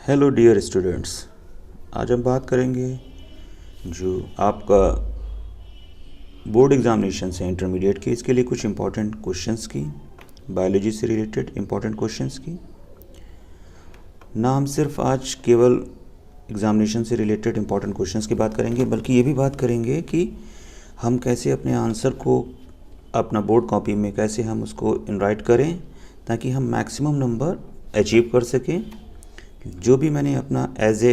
Hello dear students, आज हम बात करेंगे जो आपका बोर्ड एग्ज़ामिनेशन है इंटरमीडिएट के, इसके लिए कुछ इम्पोर्टेंट क्वेश्चंस की, बायोलॉजी से रिलेटेड इम्पोर्टेंट क्वेश्चंस की। ना हम सिर्फ आज केवल एग्ज़ामिनेशन से रिलेटेड इम्पोर्टेंट क्वेश्चंस की बात करेंगे, बल्कि ये भी बात करेंगे कि हम कैसे अपने आंसर को अपना बोर्ड कॉपी में कैसे हम उसको इनराइट करें ताकि हम मैक्सिमम नंबर अचीव कर सकें। जो भी मैंने अपना एज ए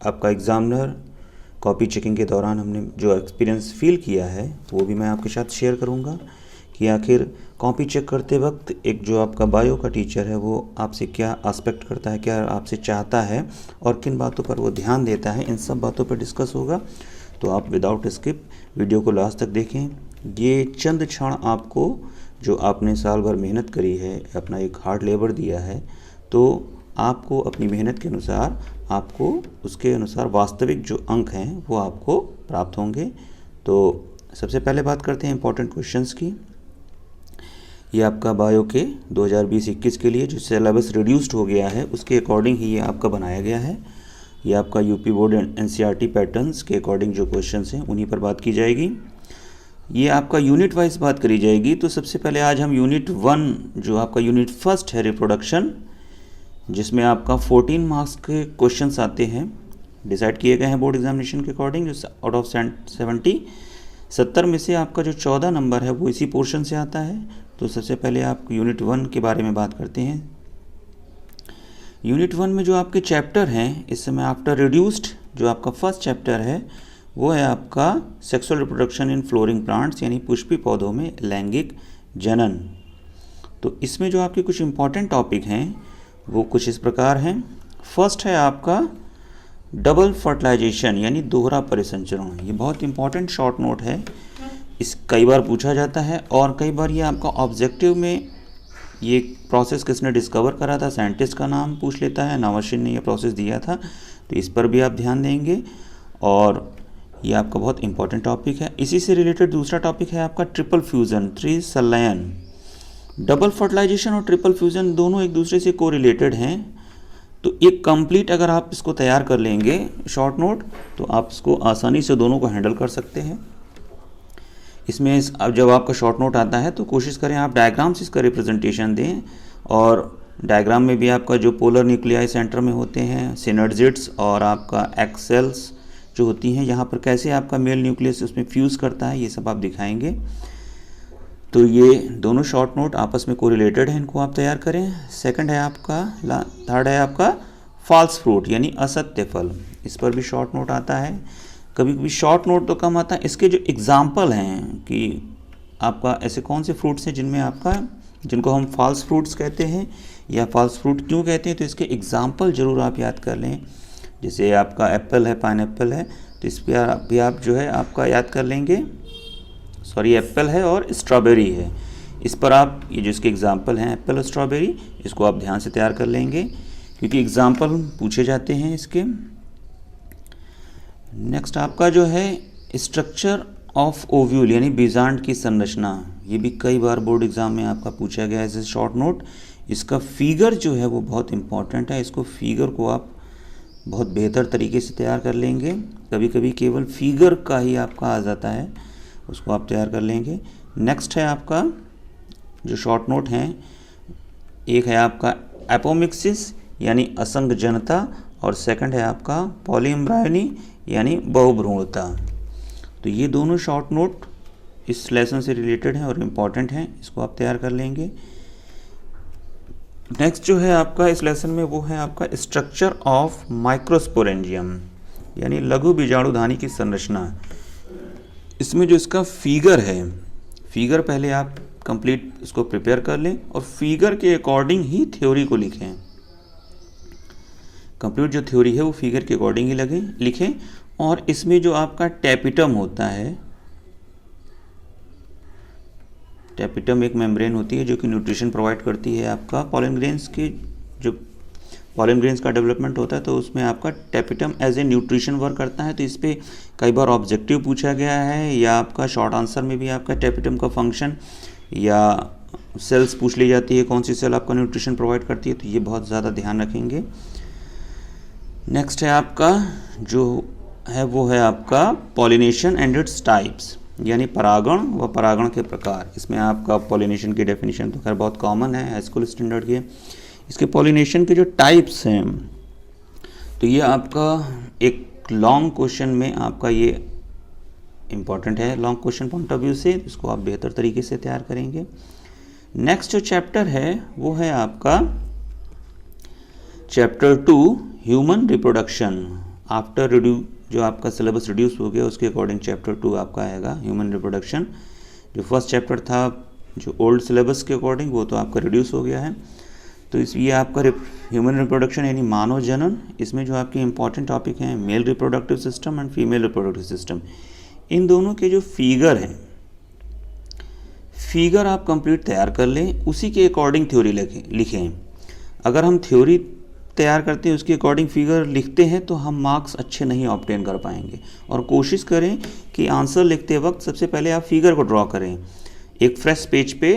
आपका एग्ज़ामिनर कॉपी चेकिंग के दौरान हमने जो एक्सपीरियंस फील किया है वो भी मैं आपके साथ शेयर करूंगा कि आखिर कॉपी चेक करते वक्त एक जो आपका बायो का टीचर है वो आपसे क्या एस्पेक्ट करता है, क्या आपसे चाहता है और किन बातों पर वो ध्यान देता है, इन सब बातों पर डिस्कस होगा। तो आप विदाउट स्किप वीडियो को लास्ट तक देखें। ये चंद क्षण आपको जो आपने साल भर मेहनत करी है, अपना एक हार्ड लेबर दिया है, तो आपको अपनी मेहनत के अनुसार आपको उसके अनुसार वास्तविक जो अंक हैं वो आपको प्राप्त होंगे। तो सबसे पहले बात करते हैं इंपॉर्टेंट क्वेश्चंस की। ये आपका बायो के 2020-21 के लिए जो सिलेबस रिड्यूस्ड हो गया है उसके अकॉर्डिंग ही ये आपका बनाया गया है। ये आपका यूपी बोर्ड एनसीईआरटी पैटर्न्स के अकॉर्डिंग जो क्वेश्चंस हैं उन्हीं पर बात की जाएगी। ये आपका यूनिट वाइज बात करी जाएगी। तो सबसे पहले आज हम यूनिट 1 जो आपका यूनिट फर्स्ट है रिप्रोडक्शन, जिसमें आपका 14 मार्क्स के क्वेश्चंस आते हैं, डिसाइड किए गए हैं बोर्ड एग्जामिनेशन के अकॉर्डिंग। जो आउट ऑफ 70 में से आपका जो 14 नंबर है वो इसी पोर्शन से आता है। तो सबसे पहले आप यूनिट 1 के बारे में बात करते हैं। यूनिट 1 में जो आपके चैप्टर हैं इस समय आफ्टर रिड्यूस्ड, जो आपका फर्स्ट चैप्टर है वो है आपका sexual reproduction in flooring plants, यानी पुष्पी पौधों में लैंगिक जनन। तो इसमें जो आपके कुछ इंपॉर्टेंट टॉपिक हैं वो कुछ इस प्रकार हैं। फर्स्ट है आपका डबल फर्टिलाइजेशन यानी दोहरा परिसंचरण। ये बहुत इंपॉर्टेंट शॉर्ट नोट है, इस कई बार पूछा जाता है और कई बार ये आपका ऑब्जेक्टिव में ये प्रोसेस किसने डिस्कवर करा था, साइंटिस्ट का नाम पूछ लेता है, नावाशिन ने ये प्रोसेस दिया था, तो इस पर भी आप ध्यान देंगे और ये आपका बहुत इंपॉर्टेंट टॉपिक है। इसी से रिलेटेड दूसरा टॉपिक है आपका ट्रिपल फ्यूज़न, त्रिसंलयन। डबल फर्टिलाइजेशन और ट्रिपल फ्यूज़न दोनों एक दूसरे से कोरिलेटेड हैं। तो एक कंप्लीट अगर आप इसको तैयार कर लेंगे शॉर्ट नोट तो आप इसको आसानी से दोनों को हैंडल कर सकते हैं। इसमें अब जब आपका शॉर्ट नोट आता है तो कोशिश करें आप डायग्राम से इसका रिप्रेजेंटेशन दें, और डायग्राम में भी आपका जो पोलर न्यूक्लियाई सेंटर में होते हैं, सिनर्जिड्स और आपका एक्सेल्स जो होती हैं, यहाँ पर कैसे आपका मेल न्यूक्लियस उसमें फ्यूज़ करता है, ये सब आप दिखाएंगे। तो ये दोनों शॉर्ट नोट आपस में कोरिलेटेड हैं, इनको आप तैयार करें। सेकंड है आपका थर्ड है आपका फॉल्स फ्रूट यानी असत्य फल। इस पर भी शॉर्ट नोट आता है, कभी कभी शॉर्ट नोट तो कम आता है। इसके जो एग्जाम्पल हैं कि आपका ऐसे कौन से फ्रूट्स हैं जिनमें आपका जिनको हम फॉल्स फ्रूट्स कहते हैं या फॉल्स फ्रूट क्यों कहते हैं, तो इसके एग्जाम्पल ज़रूर आप याद कर लें। जैसे आपका एप्पल है, पाइनएप्पल है, तो इस पर भी आप जो है आपका याद कर लेंगे। सॉरी, एप्पल है और स्ट्रॉबेरी है, इस पर आप ये जो इसके एग्जाम्पल हैं एप्पल और स्ट्रॉबेरी, इसको आप ध्यान से तैयार कर लेंगे क्योंकि एग्जाम्पल पूछे जाते हैं इसके। नेक्स्ट आपका जो है स्ट्रक्चर ऑफ ओव्यूल यानी बीजांड की संरचना, ये भी कई बार बोर्ड एग्जाम में आपका पूछा गया है एज ए शॉर्ट नोट। इसका फिगर जो है वो बहुत इंपॉर्टेंट है, इसको फिगर को आप बहुत बेहतर तरीके से तैयार कर लेंगे। कभी कभी केवल फिगर का ही आपका आ जाता है, उसको आप तैयार कर लेंगे। नेक्स्ट है आपका जो शॉर्ट नोट हैं, एक है आपका एपोमिक्सिस यानी असंगजनता और सेकंड है आपका पॉलीएम्ब्रायोनी यानी बहुभ्रूणता। तो ये दोनों शॉर्ट नोट इस लेसन से रिलेटेड हैं और इम्पॉर्टेंट हैं, इसको आप तैयार कर लेंगे। नेक्स्ट जो है आपका इस लेसन में वो है आपका स्ट्रक्चर ऑफ माइक्रोस्पोरेंजियम यानी लघु बीजाणुधानी की संरचना। इसमें जो इसका फिगर है, फिगर पहले आप कंप्लीट इसको प्रिपेयर कर लें और फिगर के अकॉर्डिंग ही थ्योरी को लिखें। कंप्लीट जो थ्योरी है वो फिगर के अकॉर्डिंग ही लिखें। और इसमें जो आपका टैपिटम होता है, टैपिटम एक मेम्ब्रेन होती है जो कि न्यूट्रिशन प्रोवाइड करती है आपका पॉलन ग्रेन्स के, जो पॉलन ग्रेन्स का डेवलपमेंट होता है तो उसमें आपका tapetum as a nutrition work करता है। तो इस पर कई बार ऑब्जेक्टिव पूछा गया है या आपका शॉर्ट आंसर में भी आपका टैपिटम का फंक्शन या सेल्स पूछ ली जाती है, कौन सी सेल आपका न्यूट्रिशन प्रोवाइड करती है, तो ये बहुत ज़्यादा ध्यान रखेंगे। नेक्स्ट है आपका जो है वो है आपका पॉलिनेशन एंड इट्स टाइप्स, यानी परागण व परागण के प्रकार। इसमें आपका पॉलिनेशन की डेफिनेशन तो खैर बहुत कॉमन है हाई स्कूल स्टैंडर्ड के। इसके पॉलिनेशन के जो टाइप्स हैं, तो ये आपका एक लॉन्ग क्वेश्चन में आपका ये इम्पॉर्टेंट है long question point of view से, इसको आप बेहतर तरीके से तैयार करेंगे। नेक्स्ट जो चैप्टर है वो है आपका चैप्टर 2 ह्यूमन रिप्रोडक्शन। आफ्टर जो आपका सिलेबस रिड्यूस हो गया उसके अकॉर्डिंग चैप्टर 2 आपका आएगा ह्यूमन रिप्रोडक्शन। जो फर्स्ट चैप्टर था जो ओल्ड सिलेबस के अकॉर्डिंग वो तो आपका रिड्यूस हो गया है। तो ये आपका ह्यूमन रिप्रोडक्शन यानी मानव जनन, इसमें जो आपके इंपॉर्टेंट टॉपिक हैं male reproductive system and female reproductive system. इन दोनों के जो फिगर हैं, फिगर आप कंप्लीट तैयार कर लें, उसी के अकॉर्डिंग थ्योरी लिखें। अगर हम थ्योरी तैयार करते हैं उसके अकॉर्डिंग फिगर लिखते हैं तो हम मार्क्स अच्छे नहीं ऑब्टेन कर पाएंगे। और कोशिश करें कि आंसर लिखते वक्त सबसे पहले आप फिगर को ड्रॉ करें। एक फ्रेश पेज पे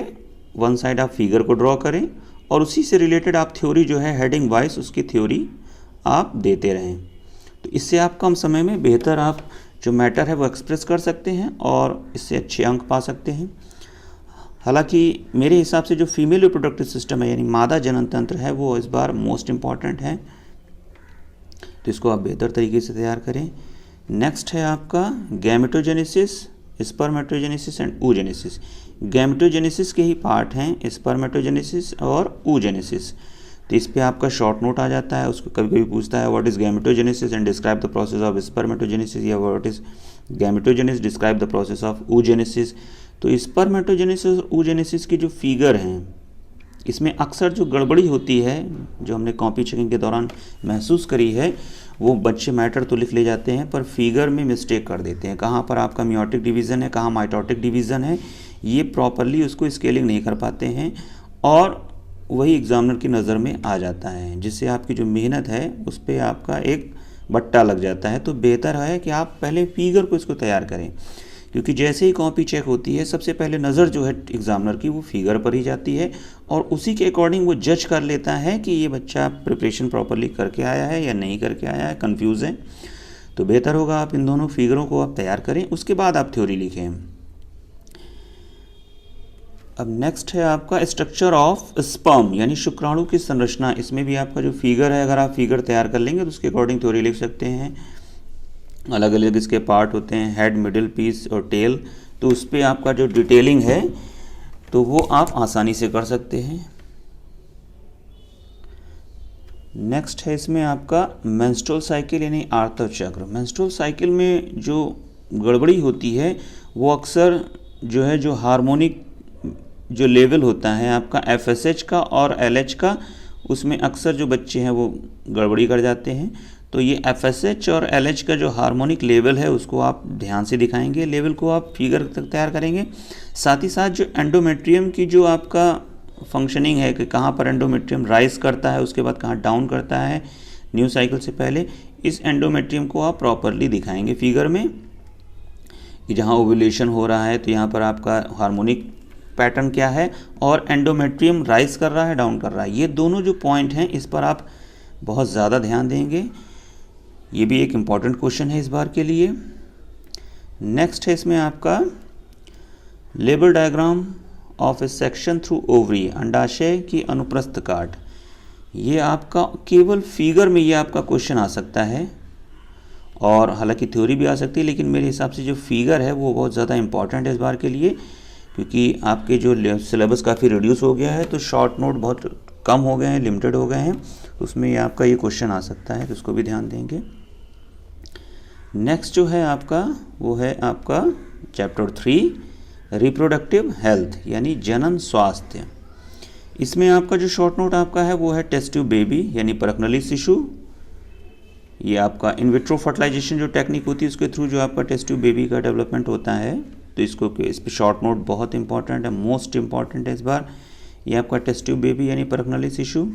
वन साइड आप फिगर को ड्रॉ करें और उसी से रिलेटेड आप थ्योरी जो है हेडिंग वाइज उसकी थ्योरी आप देते रहें। तो इससे आप कम समय में बेहतर आप जो मैटर है वो एक्सप्रेस कर सकते हैं और इससे अच्छे अंक पा सकते हैं। हालांकि मेरे हिसाब से जो फीमेल रिप्रोडक्टिव सिस्टम है यानी मादा जनन तंत्र है वो इस बार मोस्ट इम्पॉर्टेंट है, तो इसको आप बेहतर तरीके से तैयार करें। नेक्स्ट है आपका gametogenesis, spermatogenesis and oogenesis। Gametogenesis के ही पार्ट हैं स्पर्मेटोजेनेसिस और oogenesis। तो इस पे आपका शॉर्ट नोट आ जाता है, उसको कभी कभी पूछता है what is gametogenesis and describe the process of spermatogenesis, या what is gametogenesis describe the process of oogenesis। तो स्पर्मेटोजेनेसिस और oogenesis की जो फिगर हैं इसमें अक्सर जो गड़बड़ी होती है जो हमने कॉपी चेकिंग के दौरान महसूस करी है, वो बच्चे मैटर तो लिख ले जाते हैं पर फिगर में मिस्टेक कर देते हैं। कहाँ पर आपका मियोटिक डिवीज़न है, कहाँ माइटोटिक डिवीज़न है, ये प्रॉपरली उसको स्केलिंग नहीं कर पाते हैं और वही एग्जामिनर की नज़र में आ जाता है, जिससे आपकी जो मेहनत है उस पर आपका एक बट्टा लग जाता है। तो बेहतर है कि आप पहले फिगर को इसको तैयार करें, क्योंकि जैसे ही कॉपी चेक होती है सबसे पहले नज़र जो है एग्जामिनर की वो फिगर पर ही जाती है और उसी के अकॉर्डिंग वो जज कर लेता है कि ये बच्चा प्रिपरेशन प्रॉपरली करके आया है या नहीं करके आया है, कंफ्यूज है। तो बेहतर होगा आप इन दोनों फिगरों को आप तैयार करें, उसके बाद आप थ्योरी लिखें। अब नेक्स्ट है आपका स्ट्रक्चर ऑफ स्पर्म यानी शुक्राणु की संरचना। इसमें भी आपका जो फिगर है, अगर आप फिगर तैयार कर लेंगे तो उसके अकॉर्डिंग थ्योरी लिख सकते हैं। अलग अलग इसके पार्ट होते हैं, हेड, मिडिल पीस और टेल, तो उस पर आपका जो डिटेलिंग है तो वो आप आसानी से कर सकते हैं। नेक्स्ट है इसमें आपका मेंस्ट्रुअल साइकिल यानी आर्तव चक्र। मेंस्ट्रुअल साइकिल में जो गड़बड़ी होती है वो अक्सर जो है जो हार्मोनिक जो लेवल होता है आपका FSH का और LH का, उसमें अक्सर जो बच्चे हैं वो गड़बड़ी कर जाते हैं। तो ये FSH और LH का जो हार्मोनिक लेवल है उसको आप ध्यान से दिखाएंगे, लेवल को आप फिगर तक तैयार करेंगे। साथ ही साथ जो एंडोमेट्रियम की जो आपका फंक्शनिंग है कि कहाँ पर एंडोमेट्रियम राइज करता है उसके बाद कहाँ डाउन करता है न्यू साइकिल से पहले, इस एंडोमेट्रियम को आप प्रॉपरली दिखाएंगे फिगर में कि जहाँ ओव्यूलेशन हो रहा है तो यहाँ पर आपका हार्मोनिक पैटर्न क्या है और एंडोमेट्रियम राइज कर रहा है डाउन कर रहा है। ये दोनों जो पॉइंट हैं इस पर आप बहुत ज़्यादा ध्यान देंगे, ये भी एक इम्पॉर्टेंट क्वेश्चन है इस बार के लिए। नेक्स्ट है इसमें आपका label diagram of A section through ovary, अंडाशय की अनुप्रस्थ काट। ये आपका केवल फिगर में ये आपका क्वेश्चन आ सकता है और हालांकि थ्योरी भी आ सकती है, लेकिन मेरे हिसाब से जो फिगर है वो बहुत ज़्यादा इंपॉर्टेंट है इस बार के लिए, क्योंकि आपके जो सिलेबस काफ़ी रिड्यूस हो गया है तो शॉर्ट नोट बहुत कम हो गए हैं, लिमिटेड हो गए हैं, उसमें ये आपका ये क्वेश्चन आ सकता है, तो उसको भी ध्यान देंगे। नेक्स्ट जो है आपका वो है आपका चैप्टर 3 रिप्रोडक्टिव हेल्थ यानी जनन स्वास्थ्य। इसमें आपका जो शॉर्ट नोट आपका है वो है टेस्ट ट्यूब बेबी यानी परखनली शिशु। ये आपका इन विट्रो फर्टिलाइजेशन जो टेक्निक होती है उसके थ्रू जो आपका टेस्ट ट्यूब बेबी का डेवलपमेंट होता है, तो इसको इस पर शॉर्ट नोट बहुत इंपॉर्टेंट है, मोस्ट इंपॉर्टेंट है इस बार। ये आपका टेस्ट ट्यूब बेबी यानी परखनली शिशु।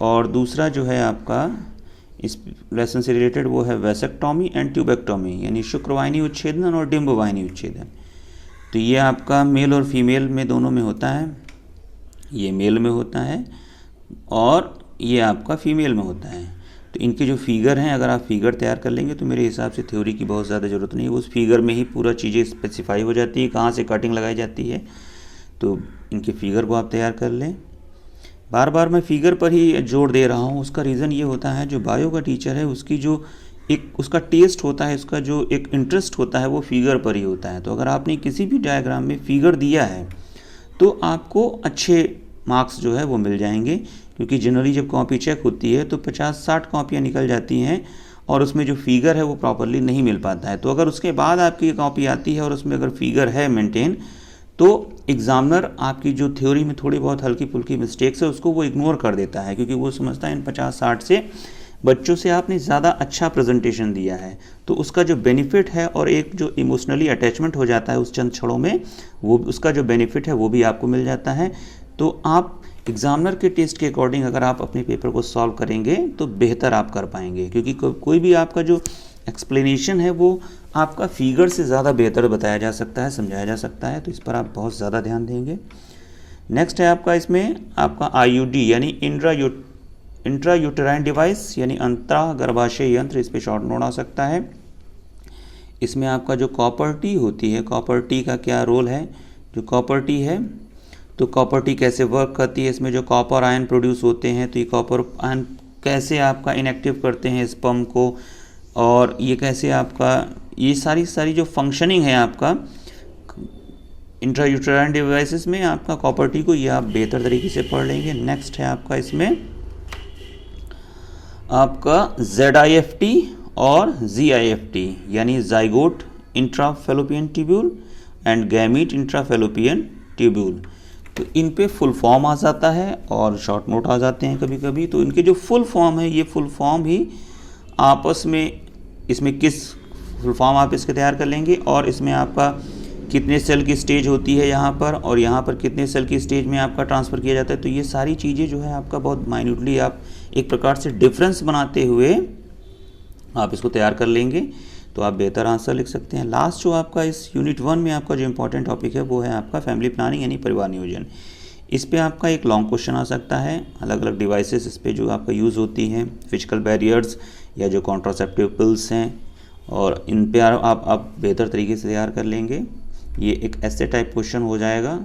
और दूसरा जो है आपका इस लेसन से रिलेटेड वो है वेसेक्टोमी एंड ट्यूबेक्टोमी यानी शुक्रवाहिनी उच्छेदन और डिम्बवाहिनी उच्छेदन। तो ये आपका मेल और फीमेल में दोनों में होता है, ये मेल में होता है और ये आपका फीमेल में होता है। तो इनके जो फिगर हैं, अगर आप फिगर तैयार कर लेंगे तो मेरे हिसाब से थ्योरी की बहुत ज़्यादा ज़रूरत नहीं है, उस फिगर में ही पूरा चीज़ें स्पेसिफाई हो जाती है, कहाँ से कटिंग लगाई जाती है। तो इनके फिगर को आप तैयार कर लें। बार बार मैं फिगर पर ही जोर दे रहा हूँ, उसका रीज़न ये होता है जो बायो का टीचर है उसकी जो एक उसका टेस्ट होता है, उसका जो एक इंटरेस्ट होता है वो फिगर पर ही होता है। तो अगर आपने किसी भी डायग्राम में फिगर दिया है तो आपको अच्छे मार्क्स जो है वो मिल जाएंगे, क्योंकि जनरली जब कॉपी चेक होती है तो 50-60 कॉपियाँ निकल जाती हैं और उसमें जो फिगर है वो प्रॉपरली नहीं मिल पाता है। तो अगर उसके बाद आपकी कॉपी आती है और उसमें अगर फिगर है मेंटेन, तो एग्जामिनर आपकी जो थ्योरी में थोड़ी बहुत हल्की फुल्की मिस्टेक्स है उसको वो इग्नोर कर देता है, क्योंकि वो समझता है इन 50-60 से बच्चों से आपने ज़्यादा अच्छा प्रेजेंटेशन दिया है। तो उसका जो बेनिफिट है और एक जो इमोशनली अटैचमेंट हो जाता है उस चंद क्षणों में, वो उसका जो बेनिफिट है वो भी आपको मिल जाता है। तो आप एग्जामिनर के टेस्ट के अकॉर्डिंग अगर आप अपने पेपर को सॉल्व करेंगे तो बेहतर आप कर पाएंगे, क्योंकि कोई भी आपका जो एक्सप्लेनेशन है वो आपका फिगर से ज़्यादा बेहतर बताया जा सकता है, समझाया जा सकता है। तो इस पर आप बहुत ज़्यादा ध्यान देंगे। नेक्स्ट है आपका इसमें आपका IUD यानी इंट्रा यूटेराइन डिवाइस यानी अंतरा गर्भाशय यंत्र, इस पर शॉर्ट नोट आ सकता है। इसमें आपका जो कॉपर टी होती है, कॉपर टी का क्या रोल है, जो कॉपर टी है तो कॉपर टी कैसे वर्क करती है, इसमें जो कॉपर आयन प्रोड्यूस होते हैं तो ये कॉपर आयन कैसे आपका इनएक्टिव करते हैं स्पर्म को, और ये कैसे आपका ये सारी जो फंक्शनिंग है आपका इंट्रा यूटेराइन डिवाइसेस में आपका कॉपर टी को, ये आप बेहतर तरीके से पढ़ लेंगे। नेक्स्ट है आपका इसमें आपका ZIFT और ZIFT यानी zygote intrafallopian tubule and gamete intrafallopian tubule. तो इन पे फुल फॉर्म आ जाता है और शॉर्ट नोट आ जाते हैं कभी कभी। तो इनके जो फुल फॉर्म है, ये फुल फॉर्म ही आपस में, इसमें किस फुल फॉर्म आप इसके तैयार कर लेंगे और इसमें आपका कितने सेल की स्टेज होती है यहाँ पर, और यहाँ पर कितने सेल की स्टेज में आपका ट्रांसफ़र किया जाता है। तो ये सारी चीज़ें जो है आपका बहुत माइन्यूटली आप एक प्रकार से डिफरेंस बनाते हुए आप इसको तैयार कर लेंगे तो आप बेहतर आंसर लिख सकते हैं। लास्ट जो आपका इस यूनिट 1 में आपका जो इम्पोर्टेंट टॉपिक है वो है आपका फैमिली प्लानिंग यानी परिवार नियोजन। इस पे आपका एक लॉन्ग क्वेश्चन आ सकता है, अलग अलग डिवाइसेस इस पे जो आपका यूज़ होती हैं, फिजिकल बैरियर्स या जो कॉन्ट्रासेप्टिव पिल्स हैं, और इन पे आप बेहतर तरीके से तैयार कर लेंगे। ये एक ऐसे टाइप क्वेश्चन हो जाएगा,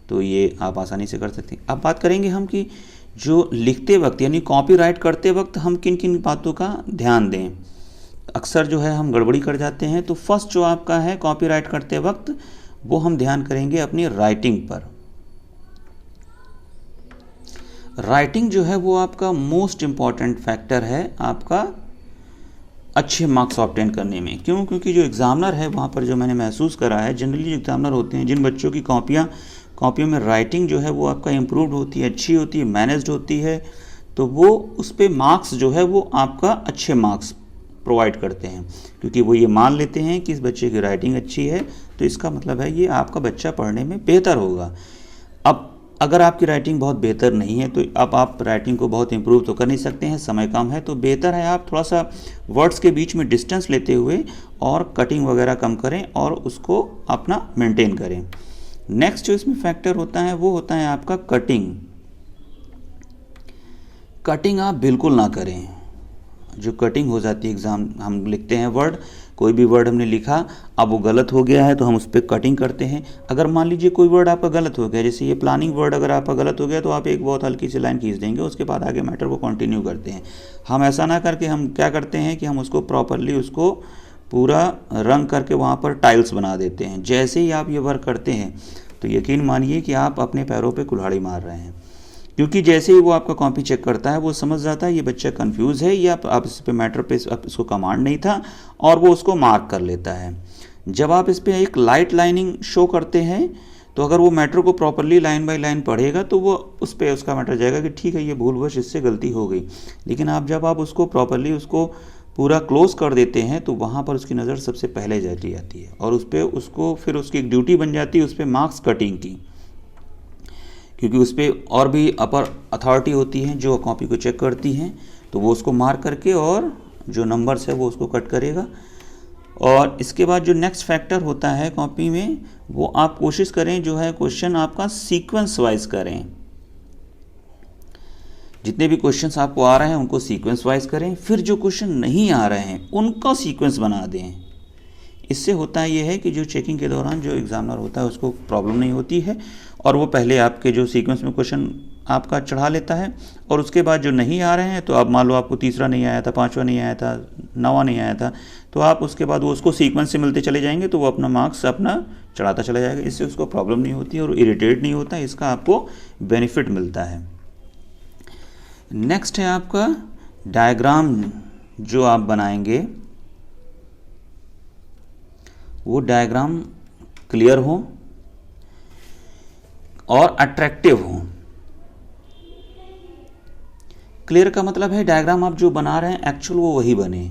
तो ये आप आसानी से कर सकते हैं। अब बात करेंगे हम कि जो लिखते वक्त यानी कॉपी राइट करते वक्त हम किन किन बातों का ध्यान दें। अक्सर जो है हम गड़बड़ी कर जाते हैं। तो फर्स्ट जो आपका है कॉपी राइट करते वक्त वो हम ध्यान करेंगे अपनी राइटिंग पर। राइटिंग जो है वो आपका मोस्ट इम्पॉर्टेंट फैक्टर है आपका अच्छे मार्क्स ऑब्टेन करने में। क्यों? क्योंकि जो एग्जामिनर है वहाँ पर जो मैंने महसूस करा है, जनरली जो एग्जामिनर होते हैं, जिन बच्चों की कॉपियों में राइटिंग जो है वो आपका इम्प्रूव्ड होती है, अच्छी होती है, मैनेज्ड होती है, तो वो उस पर मार्क्स जो है वो आपका अच्छे मार्क्स प्रोवाइड करते हैं, क्योंकि वो ये मान लेते हैं कि इस बच्चे की राइटिंग अच्छी है तो इसका मतलब है ये आपका बच्चा पढ़ने में बेहतर होगा। अब अगर आपकी राइटिंग बहुत बेहतर नहीं है तो अब आप राइटिंग को बहुत इम्प्रूव तो कर नहीं सकते हैं, समय कम है, तो बेहतर है आप थोड़ा सा वर्ड्स के बीच में डिस्टेंस लेते हुए और कटिंग वगैरह कम करें और उसको अपना मेंटेन करें। नेक्स्ट जो इसमें फैक्टर होता है वो होता है आपका कटिंग आप बिल्कुल ना करें। जो कटिंग हो जाती है, एग्ज़ाम हम लिखते हैं वर्ड, कोई भी वर्ड हमने लिखा, अब वो गलत हो गया है तो हम उस पर कटिंग करते हैं। अगर मान लीजिए कोई वर्ड आपका गलत हो गया, जैसे ये प्लानिंग वर्ड अगर आपका गलत हो गया तो आप एक बहुत हल्की सी लाइन खींच देंगे, उसके बाद आगे मैटर को कंटिन्यू करते हैं। हम ऐसा ना करके हम क्या करते हैं कि हम उसको प्रॉपरली उसको पूरा रंग करके वहाँ पर टाइल्स बना देते हैं। जैसे ही आप ये वर्क करते हैं तो यकीन मानिए कि आप अपने पैरों पर कुल्हाड़ी मार रहे हैं, क्योंकि जैसे ही वो आपका कॉपी चेक करता है वो समझ जाता है ये बच्चा कंफ्यूज है या आप इस पे मैटर पे इसको कमांड नहीं था, और वो उसको मार्क कर लेता है। जब आप इस पे एक लाइट लाइनिंग शो करते हैं तो अगर वो मैटर को प्रॉपरली लाइन बाय लाइन पढ़ेगा तो वो उस पर उसका मैटर जाएगा कि ठीक है ये भूलवश इससे गलती हो गई। लेकिन जब आप उसको प्रॉपरली उसको पूरा क्लोज कर देते हैं तो वहाँ पर उसकी नज़र सबसे पहले चली जाती है और उस पर उसको फिर उसकी एक ड्यूटी बन जाती है उस पर मार्क्स कटिंग की, क्योंकि उस पर और भी अपर अथॉरिटी होती हैं जो कॉपी को चेक करती हैं, तो वो उसको मार्क करके और जो नंबर्स है वो उसको कट करेगा। और इसके बाद जो नेक्स्ट फैक्टर होता है कॉपी में, वो आप कोशिश करें जो है क्वेश्चन आपका सीक्वेंस वाइज करें। जितने भी क्वेश्चंस आपको आ रहे हैं उनको सीक्वेंस वाइज करें, फिर जो क्वेश्चन नहीं आ रहे हैं उनका सीक्वेंस बना दें। इससे होता ये है कि जो चेकिंग के दौरान जो एग्जामिनर होता है उसको प्रॉब्लम नहीं होती है, और वो पहले आपके जो सीक्वेंस में क्वेश्चन आपका चढ़ा लेता है, और उसके बाद जो नहीं आ रहे हैं, तो आप मान लो आपको तीसरा नहीं आया था, पांचवा नहीं आया था, नवा नहीं आया था, तो आप उसके बाद वो उसको सीक्वेंस से मिलते चले जाएंगे, तो वो अपना मार्क्स अपना चढ़ाता चला जाएगा। इससे उसको प्रॉब्लम नहीं होती और इरिटेट नहीं होता, इसका आपको बेनिफिट मिलता है। नेक्स्ट है आपका डायग्राम जो आप बनाएंगे वो डायग्राम क्लियर हो और अट्रैक्टिव हो। क्लियर का मतलब है डायग्राम आप जो बना रहे हैं एक्चुअल वो वही बने,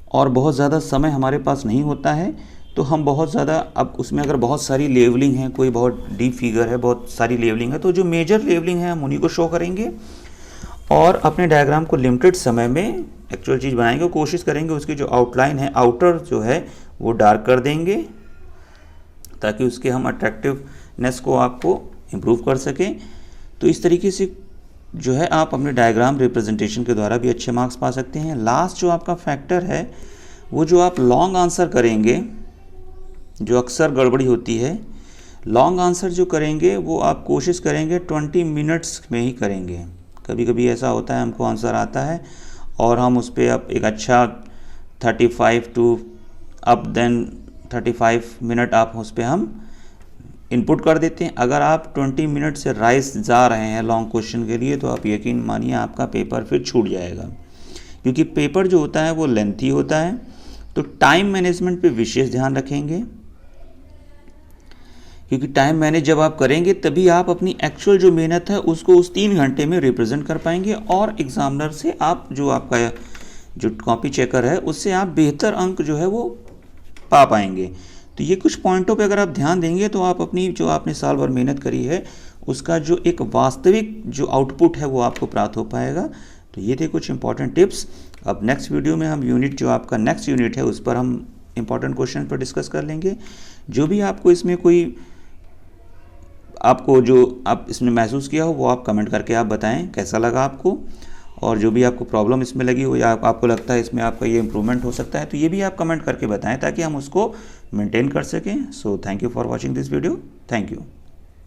और बहुत ज़्यादा समय हमारे पास नहीं होता है तो हम बहुत ज़्यादा, अब उसमें अगर बहुत सारी लेवलिंग है, कोई बहुत डीप फिगर है, बहुत सारी लेवलिंग है, तो जो मेजर लेवलिंग है हम उन्हीं को शो करेंगे, और अपने डायग्राम को लिमिटेड समय में एक्चुअल चीज़ बनाएंगे। कोशिश करेंगे उसकी जो आउटलाइन है, आउटर जो है वो डार्क कर देंगे, ताकि उसके हम अट्रैक्टिवनेस को आपको इम्प्रूव कर सकें। तो इस तरीके से जो है आप अपने डायग्राम रिप्रेजेंटेशन के द्वारा भी अच्छे मार्क्स पा सकते हैं। लास्ट जो आपका फैक्टर है वो जो आप लॉन्ग आंसर करेंगे, जो अक्सर गड़बड़ी होती है, लॉन्ग आंसर जो करेंगे वो आप कोशिश करेंगे 20 मिनट्स में ही करेंगे। कभी कभी ऐसा होता है हमको आंसर आता है और हम उस पर अब एक अच्छा 35 टू अप देन 35 मिनट आप उस पर हम इनपुट कर देते हैं। अगर आप 20 मिनट से राइज जा रहे हैं लॉन्ग क्वेश्चन के लिए, तो आप यकीन मानिए आपका पेपर फिर छूट जाएगा, क्योंकि पेपर जो होता है वो लेंथी होता है। तो टाइम मैनेजमेंट पे विशेष ध्यान रखेंगे, क्योंकि टाइम मैनेज जब आप करेंगे तभी आप अपनी एक्चुअल जो मेहनत है उसको उस 3 घंटे में रिप्रेजेंट कर पाएंगे, और एग्जामिनर से आप जो आपका जो कॉपी चेकर है उससे आप बेहतर अंक जो है वो पा पाएंगे। तो ये कुछ पॉइंटों पे अगर आप ध्यान देंगे तो आप अपनी जो आपने साल भर मेहनत करी है उसका जो एक वास्तविक जो आउटपुट है वो आपको प्राप्त हो पाएगा। तो ये थे कुछ इंपॉर्टेंट टिप्स। अब नेक्स्ट वीडियो में हम यूनिट जो आपका नेक्स्ट यूनिट है उस पर हम इंपॉर्टेंट क्वेश्चन पर डिस्कस कर लेंगे। जो भी आपको इसमें कोई आपको जो आप इसमें महसूस किया हो वो आप कमेंट करके आप बताएं कैसा लगा आपको, और जो भी आपको प्रॉब्लम इसमें लगी हो या आपको लगता है इसमें आपका ये इम्प्रूवमेंट हो सकता है, तो ये भी आप कमेंट करके बताएं ताकि हम उसको मेंटेन कर सकें। So thank you for watching this video. Thank you.